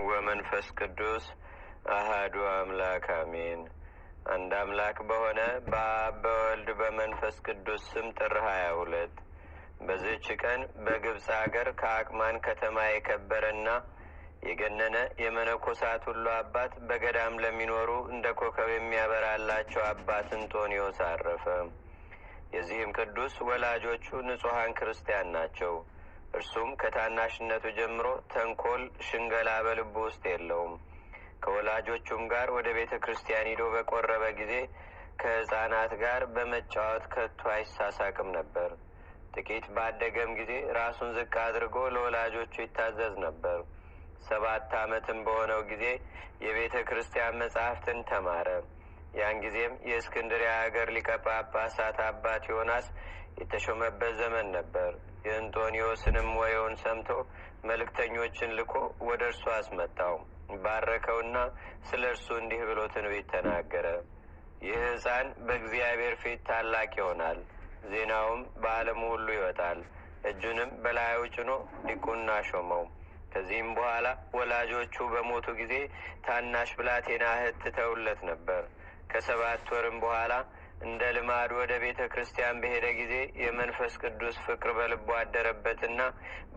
ወመንፈስ ቅዱስ አሃዱ አምላክ አሜን። አንድ አምላክ በሆነ በአብ በወልድ በመንፈስ ቅዱስ ስም ጥር 22 በዚህች ቀን በግብፅ አገር ከአቅማን ከተማ የከበረና የገነነ የመነኮሳት ሁሉ አባት በገዳም ለሚኖሩ እንደ ኮከብ የሚያበራላቸው አባት እንጦንዮስ አረፈ። የዚህም ቅዱስ ወላጆቹ ንጹሐን ክርስቲያን ናቸው። እርሱም ከታናሽነቱ ጀምሮ ተንኮል፣ ሽንገላ በልቡ ውስጥ የለውም። ከወላጆቹም ጋር ወደ ቤተ ክርስቲያን ሂዶ በቆረበ ጊዜ ከሕፃናት ጋር በመጫወት ከቶ አይሳሳቅም ነበር። ጥቂት ባደገም ጊዜ ራሱን ዝቅ አድርጎ ለወላጆቹ ይታዘዝ ነበር። 7 ዓመትም በሆነው ጊዜ የቤተ ክርስቲያን መጻሕፍትን ተማረ። ያን ጊዜም የእስክንድርያ አገር ሊቀ ጳጳሳት አባት ዮናስ የተሾመበት ዘመን ነበር። የእንጦንዮስንም ወሬውን ሰምቶ መልእክተኞችን ልኮ ወደ እርሱ አስመጣው። ባረከውና ስለ እርሱ እንዲህ ብሎ ትንቢት ተናገረ። ይህ ሕፃን በእግዚአብሔር ፊት ታላቅ ይሆናል፣ ዜናውም በዓለሙ ሁሉ ይወጣል። እጁንም በላዩ ጭኖ ዲቁና ሾመው። ከዚህም በኋላ ወላጆቹ በሞቱ ጊዜ ታናሽ ብላቴና እህት ትተውለት ነበር። ከ7 ወርም በኋላ እንደ ልማድ ወደ ቤተ ክርስቲያን በሄደ ጊዜ የመንፈስ ቅዱስ ፍቅር በልቡ አደረበትና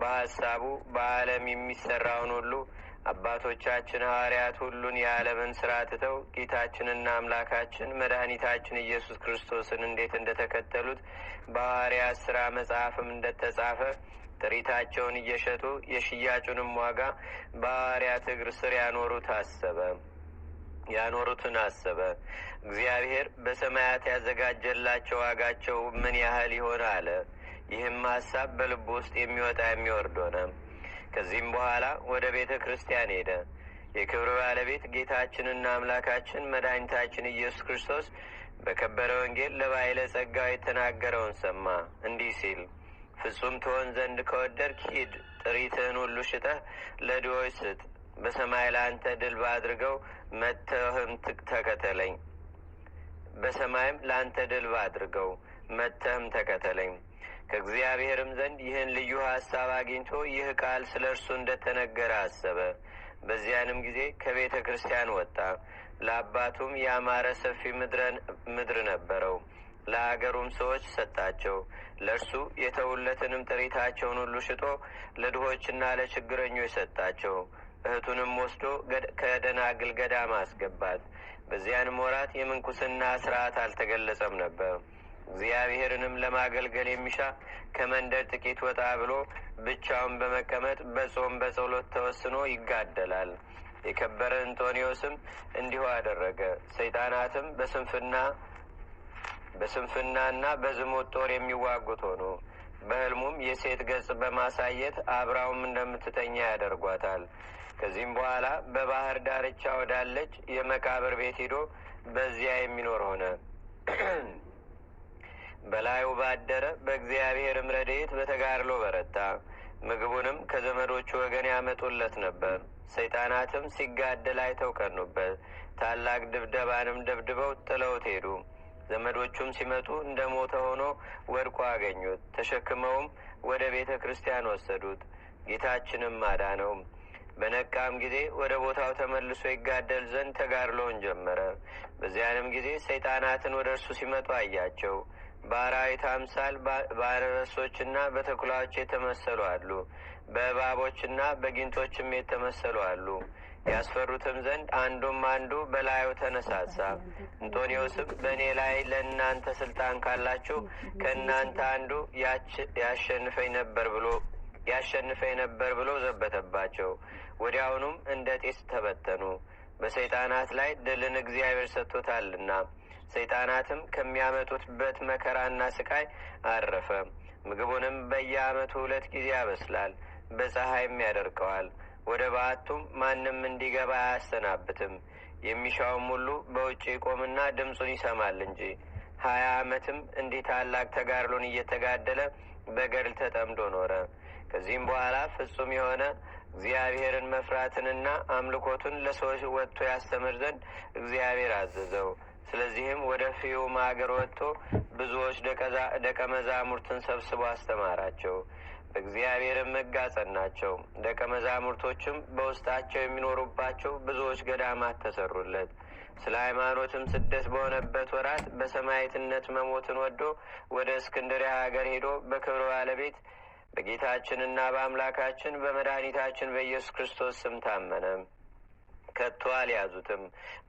በሐሳቡ በዓለም የሚሰራውን ሁሉ አባቶቻችን ሐዋርያት ሁሉን የዓለምን ሥራ ትተው ጌታችንና አምላካችን መድኃኒታችን ኢየሱስ ክርስቶስን እንዴት እንደተከተሉት በሐዋርያት ሥራ መጽሐፍም እንደተጻፈ ጥሪታቸውን እየሸጡ የሽያጩንም ዋጋ በሐዋርያት እግር ስር ያኖሩትን አሰበ። እግዚአብሔር በሰማያት ያዘጋጀላቸው ዋጋቸው ምን ያህል ይሆን አለ። ይህም ሐሳብ በልቡ ውስጥ የሚወጣ የሚወርድ ሆነ። ከዚህም በኋላ ወደ ቤተ ክርስቲያን ሄደ። የክብር ባለቤት ጌታችንና አምላካችን መድኃኒታችን ኢየሱስ ክርስቶስ በከበረ ወንጌል ለባይለ ጸጋው የተናገረውን ሰማ። እንዲህ ሲል፣ ፍጹም ትሆን ዘንድ ከወደድክ ሂድ፣ ጥሪትህን ሁሉ ሽጠህ ለድሆች ስጥ፣ በሰማይ ለአንተ ድልብ አድርገው መጥተህም ተከተለኝ። በሰማይም ለአንተ ድልብ አድርገው መጥተህም ተከተለኝ። ከእግዚአብሔርም ዘንድ ይህን ልዩ ሐሳብ አግኝቶ ይህ ቃል ስለ እርሱ እንደተነገረ አሰበ። በዚያንም ጊዜ ከቤተ ክርስቲያን ወጣ። ለአባቱም ያማረ ሰፊ ምድር ነበረው። ለአገሩም ሰዎች ሰጣቸው። ለእርሱ የተውለትንም ጥሪታቸውን ሁሉ ሽጦ ለድሆችና ለችግረኞች ሰጣቸው። እህቱንም ወስዶ ከደናግል ገዳም አስገባት። በዚያንም ወራት የምንኩስና ሥርዓት አልተገለጸም ነበር። እግዚአብሔርንም ለማገልገል የሚሻ ከመንደር ጥቂት ወጣ ብሎ ብቻውን በመቀመጥ በጾም በጸሎት ተወስኖ ይጋደላል። የከበረ እንጦንዮስም እንዲሁ አደረገ። ሰይጣናትም በስንፍናና በዝሙት ጦር የሚዋጉት ሆኑ። በሕልሙም የሴት ገጽ በማሳየት አብራውም እንደምትተኛ ያደርጓታል። ከዚህም በኋላ በባህር ዳርቻ ወዳለች የመቃብር ቤት ሂዶ በዚያ የሚኖር ሆነ። በላዩ ባደረ በእግዚአብሔርም ረድኤት በተጋድሎ በረታ። ምግቡንም ከዘመዶቹ ወገን ያመጡለት ነበር። ሰይጣናትም ሲጋደል አይተው ቀኑበት። ታላቅ ድብደባንም ደብድበው ጥለውት ሄዱ። ዘመዶቹም ሲመጡ እንደ ሞተ ሆኖ ወድቆ አገኙት። ተሸክመውም ወደ ቤተ ክርስቲያን ወሰዱት። ጌታችንም አዳነው። በነቃም ጊዜ ወደ ቦታው ተመልሶ ይጋደል ዘንድ ተጋድሎውን ጀመረ። በዚያንም ጊዜ ሰይጣናትን ወደ እርሱ ሲመጡ አያቸው። በአራዊት አምሳል በአንበሶችና በተኩላዎች የተመሰሉ አሉ። በእባቦችና በጊንቶችም የተመሰሉ አሉ። ያስፈሩትም ዘንድ አንዱ በላዩ ተነሳሳ። እንጦንዮስም በእኔ ላይ ለእናንተ ስልጣን ካላችሁ ከእናንተ አንዱ ያሸንፈኝ ነበር ብሎ ዘበተባቸው። ወዲያውኑም እንደ ጢስ ተበተኑ። በሰይጣናት ላይ ድልን እግዚአብሔር ሰጥቶታልና። ሰይጣናትም ከሚያመጡትበት መከራና ስቃይ አረፈ። ምግቡንም በየዓመቱ 2 ጊዜ ያበስላል፣ በፀሐይም ያደርቀዋል። ወደ በዓቱም ማንም እንዲገባ አያሰናብትም። የሚሻውም ሁሉ በውጭ ይቆምና ድምፁን ይሰማል እንጂ። 20 ዓመትም እንዲህ ታላቅ ተጋድሎን እየተጋደለ በገድል ተጠምዶ ኖረ። ከዚህም በኋላ ፍጹም የሆነ እግዚአብሔርን መፍራትንና አምልኮቱን ለሰዎች ወጥቶ ያስተምር ዘንድ እግዚአብሔር አዘዘው። ስለዚህም ወደ ፍዩም አገር ወጥቶ ብዙዎች ደቀ መዛሙርትን ሰብስቦ አስተማራቸው። በእግዚአብሔርም ሕግ አጸናቸው። ደቀ መዛሙርቶችም በውስጣቸው የሚኖሩባቸው ብዙዎች ገዳማት ተሰሩለት። ስለ ሃይማኖትም ስደት በሆነበት ወራት በሰማዕትነት መሞትን ወዶ ወደ እስክንድርያ ሀገር ሄዶ በክብር ባለቤት በጌታችንና በአምላካችን በመድኃኒታችን በኢየሱስ ክርስቶስ ስም ታመነ። ከቶ አልያዙትም።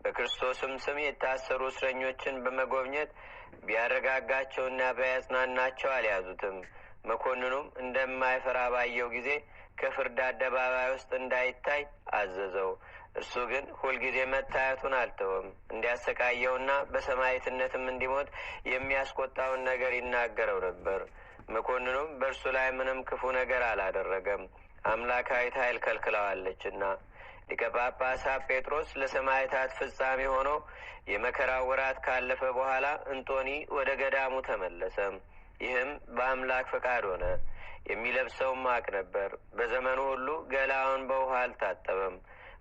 በክርስቶስም ስም የታሰሩ እስረኞችን በመጎብኘት ቢያረጋጋቸውና ቢያጽናናቸው አልያዙትም። መኮንኑም እንደማይፈራ ባየው ጊዜ ከፍርድ አደባባይ ውስጥ እንዳይታይ አዘዘው። እርሱ ግን ሁልጊዜ መታየቱን አልተወም። እንዲያሰቃየውና በሰማዕትነትም እንዲሞት የሚያስቆጣውን ነገር ይናገረው ነበር። መኮንኑም በእርሱ ላይ ምንም ክፉ ነገር አላደረገም፣ አምላካዊት ኃይል ከልክለዋለችና። ሊቀ ጳጳሳት ጴጥሮስ ለሰማዕታት ፍጻሜ ሆኖ የመከራው ወራት ካለፈ በኋላ እንጦኒ ወደ ገዳሙ ተመለሰ። ይህም በአምላክ ፈቃድ ሆነ። የሚለብሰውም ማቅ ነበር። በዘመኑ ሁሉ ገላውን በውሃ አልታጠበም።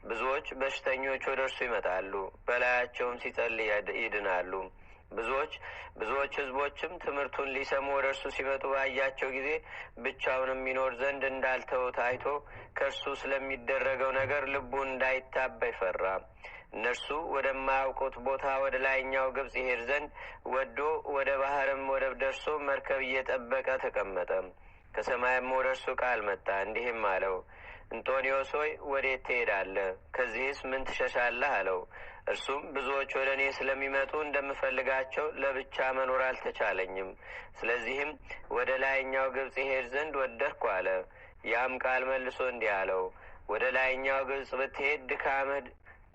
ብዙዎች በሽተኞች ወደ እርሱ ይመጣሉ፣ በላያቸውም ሲጸልይ ይድናሉ። ብዙዎች ሕዝቦችም ትምህርቱን ሊሰሙ ወደ እርሱ ሲመጡ ባያቸው ጊዜ ብቻውን የሚኖር ዘንድ እንዳልተውት አይቶ ከእርሱ ስለሚደረገው ነገር ልቡ እንዳይታበይ ፈራ። እነርሱ ወደማያውቁት ቦታ ወደ ላይኛው ግብጽ ይሄድ ዘንድ ወዶ ወደ ባህርም ወደብ ደርሶ መርከብ እየጠበቀ ተቀመጠ። ከሰማይም ወደ እርሱ ቃል መጣ፣ እንዲህም አለው፣ እንጦንዮስ ሆይ ወዴት ትሄዳለህ? ከዚህስ ምን ትሸሻለህ? አለው። እርሱም ብዙዎች ወደ እኔ ስለሚመጡ እንደምፈልጋቸው ለብቻ መኖር አልተቻለኝም። ስለዚህም ወደ ላይኛው ግብጽ ይሄድ ዘንድ ወደድኩ አለ። ያም ቃል መልሶ እንዲህ አለው፣ ወደ ላይኛው ግብጽ ብትሄድ ድካምህ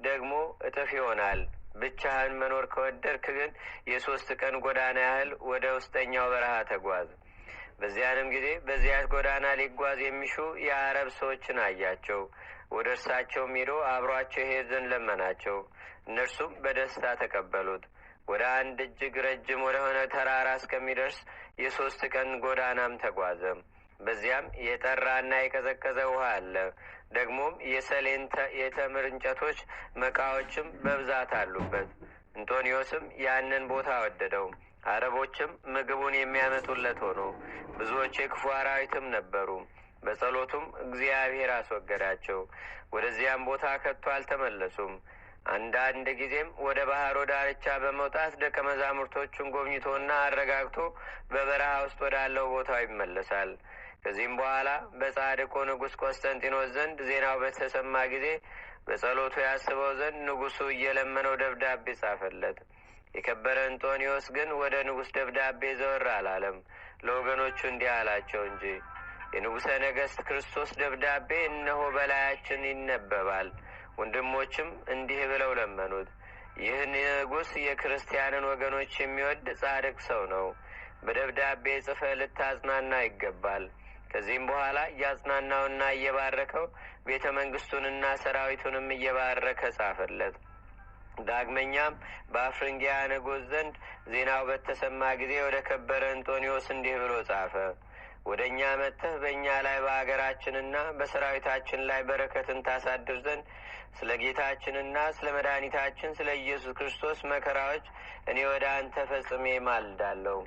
ደግሞ እጥፍ ይሆናል። ብቻህን መኖር ከወደድክ ግን 3 ቀን ጎዳና ያህል ወደ ውስጠኛው በረሃ ተጓዝ። በዚያንም ጊዜ በዚያች ጎዳና ሊጓዝ የሚሹ የአረብ ሰዎችን አያቸው። ወደ እርሳቸውም ሄዶ አብሯቸው ይሄድ ዘንድ ለመናቸው። እነርሱም በደስታ ተቀበሉት። ወደ አንድ እጅግ ረጅም ወደሆነ ተራራ እስከሚደርስ 3 ቀን ጎዳናም ተጓዘ። በዚያም የጠራና የቀዘቀዘ ውሃ አለ። ደግሞም የሰሌን የተምር እንጨቶች መቃዎችም በብዛት አሉበት። እንጦንዮስም ያንን ቦታ ወደደው። አረቦችም ምግቡን የሚያመጡለት ሆኖ ብዙዎች የክፉ አራዊትም ነበሩ። በጸሎቱም እግዚአብሔር አስወገዳቸው። ወደዚያም ቦታ ከቶ አልተመለሱም። አንዳንድ ጊዜም ወደ ባህሩ ዳርቻ በመውጣት ደቀ መዛሙርቶቹን ጎብኝቶና አረጋግቶ በበረሃ ውስጥ ወዳለው ቦታው ይመለሳል። ከዚህም በኋላ በጻድቁ ንጉሥ ቆስጠንጢኖስ ዘንድ ዜናው በተሰማ ጊዜ በጸሎቱ ያስበው ዘንድ ንጉሡ እየለመነው ደብዳቤ ጻፈለት። የከበረ እንጦንዮስ ግን ወደ ንጉሥ ደብዳቤ ዘወር አላለም። ለወገኖቹ እንዲህ አላቸው እንጂ የንጉሠ ነገሥት ክርስቶስ ደብዳቤ እነሆ በላያችን ይነበባል። ወንድሞችም እንዲህ ብለው ለመኑት፣ ይህን ንጉሥ የክርስቲያንን ወገኖች የሚወድ ጻድቅ ሰው ነው። በደብዳቤ ጽፈህ ልታጽናና ይገባል። ከዚህም በኋላ እያጽናናውና እየባረከው ቤተ መንግሥቱንና ሰራዊቱንም እየባረከ ጻፈለት። ዳግመኛም በአፍርንጊያ ንጉሥ ዘንድ ዜናው በተሰማ ጊዜ ወደ ከበረ እንጦንዮስ እንዲህ ብሎ ጻፈ። ወደ እኛ መጥተህ በእኛ ላይ በአገራችንና በሰራዊታችን ላይ በረከትን ታሳድር ዘንድ ስለ ጌታችንና ስለ መድኃኒታችን ስለ ኢየሱስ ክርስቶስ መከራዎች እኔ ወደ አንተ ፈጽሜ ማልዳለሁ።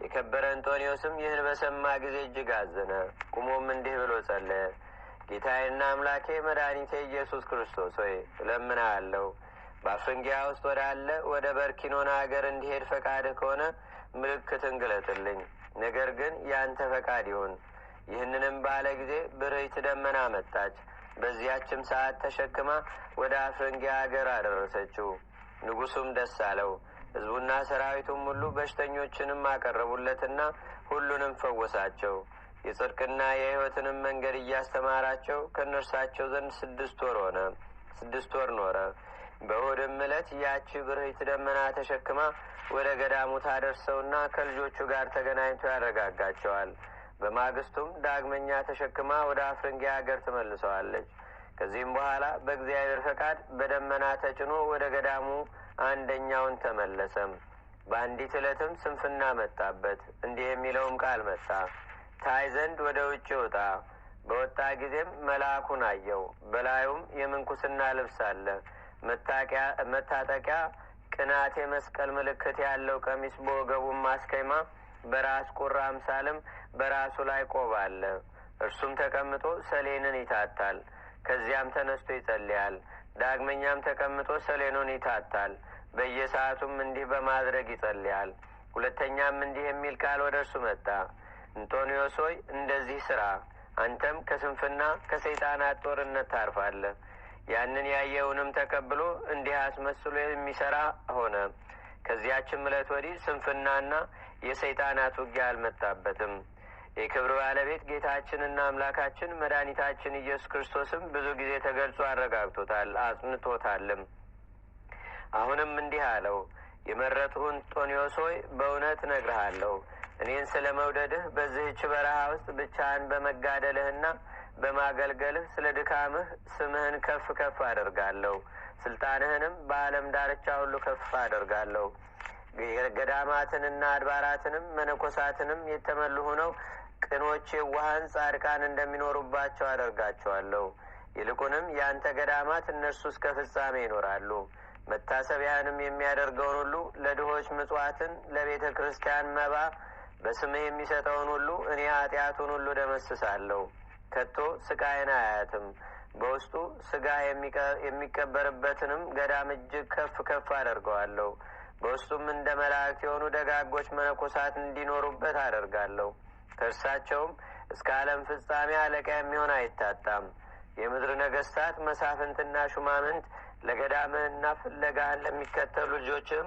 የከበረ እንጦንዮስም ይህን በሰማ ጊዜ እጅግ አዘነ። ቁሞም እንዲህ ብሎ ጸለየ። ጌታዬና አምላኬ መድኃኒቴ ኢየሱስ ክርስቶስ ሆይ እለምንሃለሁ፣ በአፍርንጊያ ውስጥ ወዳለ ወደ በርኪኖን አገር እንዲሄድ ፈቃድህ ከሆነ ምልክትን ግለጥልኝ። ነገር ግን ያንተ ፈቃድ ይሁን። ይህንንም ባለ ጊዜ ብርህት ደመና መጣች። በዚያችም ሰዓት ተሸክማ ወደ አፍርንጊያ አገር አደረሰችው። ንጉሡም ደስ አለው። ሕዝቡና ሰራዊቱም ሁሉ በሽተኞችንም አቀረቡለትና ሁሉንም ፈወሳቸው። የጽድቅና የሕይወትንም መንገድ እያስተማራቸው ከእነርሳቸው ዘንድ 6 ወር ኖረ። በእሑድም ዕለት ያቺ ብርህት ደመና ተሸክማ ወደ ገዳሙ ታደርሰውና ከልጆቹ ጋር ተገናኝቶ ያረጋጋቸዋል። በማግስቱም ዳግመኛ ተሸክማ ወደ አፍርንጊያ አገር ትመልሰዋለች። ከዚህም በኋላ በእግዚአብሔር ፈቃድ በደመና ተጭኖ ወደ ገዳሙ አንደኛውን ተመለሰም። በአንዲት ዕለትም ስንፍና መጣበት። እንዲህ የሚለውም ቃል መጣ፣ ታይ ዘንድ ወደ ውጭ ውጣ። በወጣ ጊዜም መልአኩን አየው። በላዩም የምንኩስና ልብስ አለ። መታጠቂያ ቅናት የመስቀል ምልክት ያለው ቀሚስ፣ በወገቡም ማስከይማ፣ በራስ ቁር አምሳልም በራሱ ላይ ቆብ አለ። እርሱም ተቀምጦ ሰሌንን ይታታል። ከዚያም ተነስቶ ይጸልያል። ዳግመኛም ተቀምጦ ሰሌኑን ይታታል። በየሰዓቱም እንዲህ በማድረግ ይጸልያል። ሁለተኛም እንዲህ የሚል ቃል ወደ እርሱ መጣ። እንጦንዮስ ሆይ እንደዚህ ስራ፣ አንተም ከስንፍና ከሰይጣናት ጦርነት ታርፋለህ። ያንን ያየውንም ተቀብሎ እንዲህ አስመስሎ የሚሰራ ሆነ። ከዚያችም ዕለት ወዲህ ስንፍናና የሰይጣናት ውጊያ አልመጣበትም። የክብር ባለቤት ጌታችንና አምላካችን መድኃኒታችን ኢየሱስ ክርስቶስም ብዙ ጊዜ ተገልጾ አረጋግቶታል፣ አጽንቶታልም። አሁንም እንዲህ አለው። የመረጥሁን እንጦንዮስ ሆይ በእውነት እነግርሃለሁ፣ እኔን ስለ መውደድህ በዚህች በረሃ ውስጥ ብቻህን በመጋደልህና በማገልገልህ ስለ ድካምህ ስምህን ከፍ ከፍ አደርጋለሁ። ስልጣንህንም በዓለም ዳርቻ ሁሉ ከፍ አደርጋለሁ። ገዳማትንና አድባራትንም መነኮሳትንም የተመሉ ሆነው ቅኖች የዋሃን ጻድቃን እንደሚኖሩባቸው አደርጋቸዋለሁ። ይልቁንም የአንተ ገዳማት እነርሱ እስከ ፍጻሜ ይኖራሉ። መታሰቢያንም የሚያደርገውን ሁሉ፣ ለድሆች ምጽዋትን፣ ለቤተ ክርስቲያን መባ በስምህ የሚሰጠውን ሁሉ እኔ ኃጢአቱን ሁሉ ደመስሳለሁ። ከቶ ስቃይን አያትም። በውስጡ ስጋ የሚቀበርበትንም ገዳም እጅግ ከፍ ከፍ አደርገዋለሁ። በውስጡም እንደ መላእክት የሆኑ ደጋጎች መነኮሳት እንዲኖሩበት አደርጋለሁ። ከእርሳቸውም እስከ ዓለም ፍጻሜ አለቃ የሚሆን አይታጣም። የምድር ነገስታት መሳፍንትና ሹማምንት ለገዳምህና ፍለጋህን ለሚከተሉ ልጆችም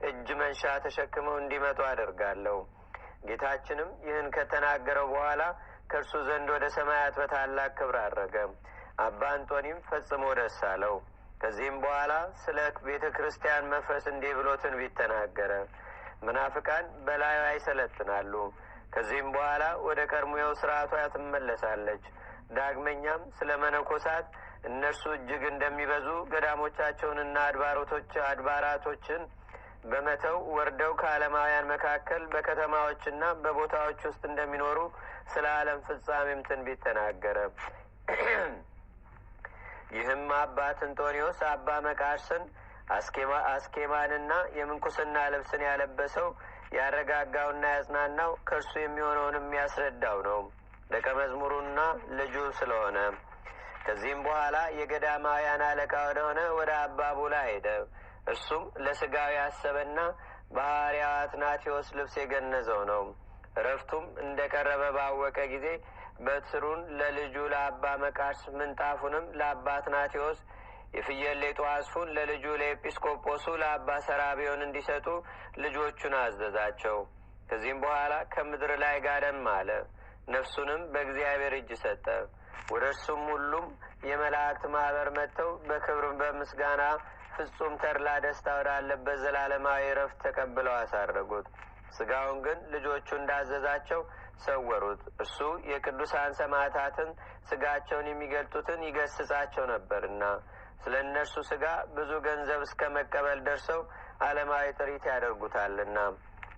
እጅ መንሻ ተሸክመው እንዲመጡ አደርጋለሁ። ጌታችንም ይህን ከተናገረው በኋላ ከእርሱ ዘንድ ወደ ሰማያት በታላቅ ክብር አረገ። አባ አንጦኒም ፈጽሞ ደስ አለው። ከዚህም በኋላ ስለ ቤተ ክርስቲያን መፍረስ እንዲህ ብሎ ትንቢት ተናገረ። መናፍቃን በላዩ ይሰለጥናሉ። ከዚህም በኋላ ወደ ቀድሞው ስርዓቷ ትመለሳለች። ዳግመኛም ስለ መነኮሳት እነርሱ እጅግ እንደሚበዙ ገዳሞቻቸውንና አድባራቶችን በመተው ወርደው ከዓለማውያን መካከል በከተማዎችና በቦታዎች ውስጥ እንደሚኖሩ ስለ ዓለም ፍጻሜም ትንቢት ተናገረ። ይህም አባት እንጦንዮስ አባ መቃርስን አስኬማንና የምንኩስና ልብስን ያለበሰው ያረጋጋውና ያጽናናው ከእርሱ የሚሆነውን የሚያስረዳው ነው፣ ደቀ መዝሙሩና ልጁ ስለሆነ። ከዚህም በኋላ የገዳማውያን አለቃ ወደሆነ ወደ አባ ቡላ ሄደ። እርሱም ለስጋው ያሰበና በሐዋርያው አትናቴዎስ ልብስ የገነዘው ነው። እረፍቱም እንደ ቀረበ ባወቀ ጊዜ በትሩን ለልጁ ለአባ መቃርስ፣ ምንጣፉንም ለአባ አትናቴዎስ፣ የፍየል ሌጦ አስፉን ለልጁ ለኤጲስቆጶሱ ለአባ ሰራቢዮን እንዲሰጡ ልጆቹን አዘዛቸው። ከዚህም በኋላ ከምድር ላይ ጋደም አለ። ነፍሱንም በእግዚአብሔር እጅ ሰጠ። ወደ እርሱም ሁሉም የመላእክት ማህበር መጥተው በክብር በምስጋና ፍጹም ተድላ ደስታ ወዳለበት ዘላለማዊ ረፍት ተቀብለው አሳረጉት። ስጋውን ግን ልጆቹ እንዳዘዛቸው ሰወሩት። እርሱ የቅዱሳን ሰማዕታትን ስጋቸውን የሚገልጡትን ይገስጻቸው ነበርና ስለ እነርሱ ስጋ ብዙ ገንዘብ እስከ መቀበል ደርሰው ዓለማዊ ጥሪት ያደርጉታልና።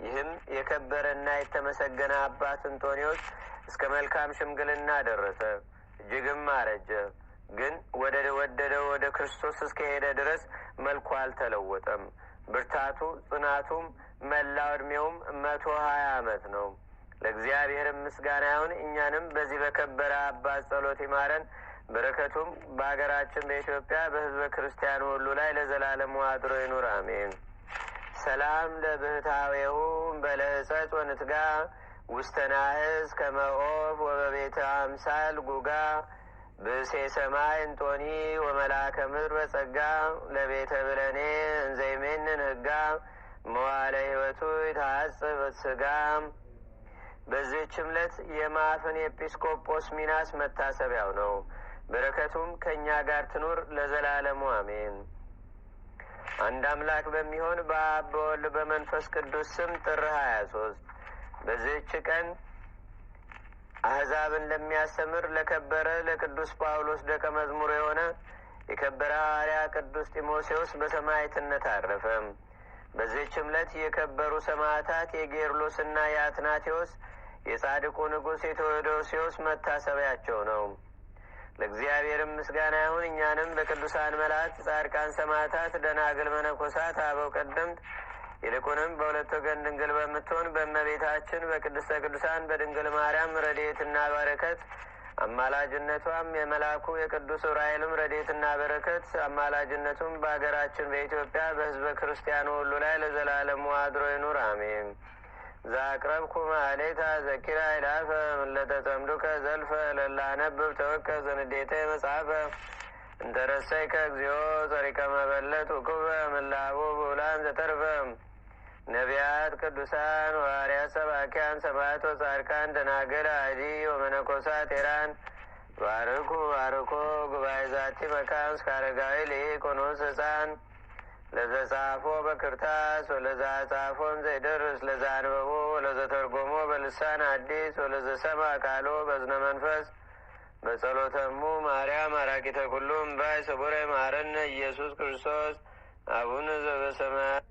ይህም የከበረና የተመሰገነ አባት እንጦንዮስ እስከ መልካም ሽምግልና ደረሰ። እጅግም አረጀ። ግን ወደ ወደደው ወደ ክርስቶስ እስከ ሄደ ድረስ መልኩ አልተለወጠም። ብርታቱ ጽናቱም መላው ዕድሜውም 120 ዓመት ነው። ለእግዚአብሔርም ምስጋና ይሁን። እኛንም በዚህ በከበረ አባት ጸሎት ይማረን። በረከቱም በሀገራችን በኢትዮጵያ በሕዝበ ክርስቲያኑ ሁሉ ላይ ለዘላለሙ አድሮ ይኑር፣ አሜን። ሰላም ለብህታዌሁ በለህጸጽ ወንትጋ ውስተ ናህስ ከመኦፍ ወበቤተ አምሳል ጉጋ ብእሴ ሰማይ እንጦኒ ወመላከ ምድር በጸጋ ለቤተ ብለኔ እንዘይሜንን ህጋ መዋለ ሕይወቱ ይታጽብ ስጋ። በዚህች ዕለት የማፍን ኤጲስቆጶስ ሚናስ መታሰቢያው ነው። በረከቱም ከእኛ ጋር ትኑር ለዘላለሙ አሜን። አንድ አምላክ በሚሆን በአብ በወልድ በመንፈስ ቅዱስ ስም ጥር 23 በዚህች ቀን አሕዛብን ለሚያስተምር ለከበረ ለቅዱስ ጳውሎስ ደቀ መዝሙር የሆነ የከበረ ሐዋርያ ቅዱስ ጢሞቴዎስ በሰማዕትነት አረፈ። በዚህች ዕለት የከበሩ ሰማዕታት የጌርሎስና የአትናቴዎስ የጻድቁ ንጉሥ የቴዎዶስዮስ መታሰቢያቸው ነው። ለእግዚአብሔርም ምስጋና ይሁን። እኛንም በቅዱሳን መላእክት፣ ጻድቃን፣ ሰማዕታት፣ ደናግል፣ መነኮሳት፣ አበው ቀደምት ይልቁንም በሁለት ወገን ድንግል በምትሆን በእመቤታችን በቅድስተ ቅዱሳን በድንግል ማርያም ረድኤትና በረከት አማላጅነቷም የመልአኩ የቅዱስ ዑራኤልም ረድኤትና በረከት አማላጅነቱም በአገራችን በኢትዮጵያ በሕዝበ ክርስቲያኑ ሁሉ ላይ ለዘላለሙ አድሮ ይኑር፣ አሜን። ዛቅረብኩ ማሌታ ዘኪራ ይላፈ ምለተጸምዱከ ዘልፈ ለላነብብ ተወከ ዘንዴተ መጽሐፈ እንተረሰይከ እግዚኦ ጸሪቀ መበለት ውኩበ ምላቡ ብውላን ዘተርፈ ነቢያት፣ ቅዱሳን፣ ሐዋርያት፣ ሰባኪያን፣ ሰማዕት ወጻድቃን፣ ደናግል፣ አዲ ወመነኮሳት ኤራን ባርኩ ባርኮ ጉባኤ ዛቲ መካን እስከ አረጋዊ ሊቅ ወንዑስ ሕፃን ለዘጻፎ በክርታስ ወለዛ ጻፎን ዘይደርስ ለዛ አንበቦ ወለዘተርጎሞ በልሳን አዲስ ወለዘሰማ ቃሎ በዝነ መንፈስ በጸሎተሙ ማርያም አራቂተ ኩሉም ባይ ሰቡረ ማረነ ኢየሱስ ክርስቶስ አቡነ ዘበሰማያት